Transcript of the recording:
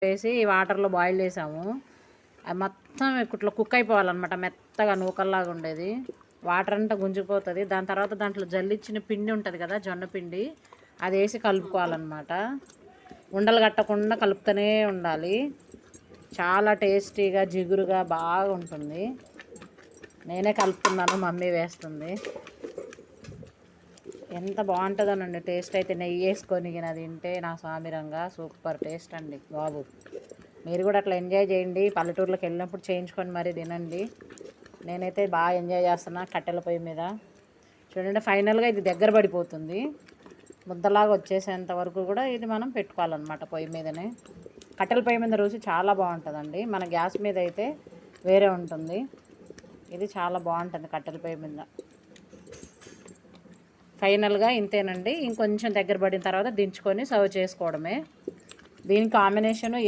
వేసి వాటర్లో బాయిల్ చేసాము. అది మొత్తం ఇట్లా కుక్ అయిపోవాలన్నమాట, మెత్తగా నూకల్లాగా ఉండేది. వాటర్ అంతా గుంజిపోతుంది. దాని తర్వాత దాంట్లో జల్లిచ్చిన పిండి ఉంటుంది కదా, జొన్న పిండి, అది వేసి కలుపుకోవాలన్నమాట. ఉండలు కట్టకుండా కలుపుతూనే ఉండాలి. చాలా టేస్టీగా జిగురుగా బాగా ఉంటుంది. నేనే కలుపుతున్నాను, మమ్మీ వేస్తుంది. ఎంత బాగుంటుందోనండి టేస్ట్ అయితే. నెయ్యి వేసుకొని అది తింటే నా సామిరంగా సూపర్ టేస్ట్ అండి బాబు. మీరు కూడా అట్లా ఎంజాయ్ చేయండి. పల్లెటూరులోకి వెళ్ళినప్పుడు చేయించుకొని మరీ తినండి. నేనైతే బాగా ఎంజాయ్ చేస్తున్నా కట్టెల పొయ్యి మీద. చూడండి, ఫైనల్గా ఇది దగ్గర పడిపోతుంది. ముద్దలాగా వచ్చేసేంత వరకు కూడా ఇది మనం పెట్టుకోవాలన్నమాట పొయ్యి మీదనే. కట్టెల పొయ్యి మీద రుచి చాలా బాగుంటుందండి. మన గ్యాస్ మీద అయితే వేరే ఉంటుంది. ఇది చాలా బాగుంటుంది కట్టెల పొయ్యి మీద. ఫైనల్గా ఇంతేనండి. ఇంకొంచెం దగ్గర పడిన తర్వాత దించుకొని సర్వ్ చేసుకోవడమే. దీని కాంబినేషను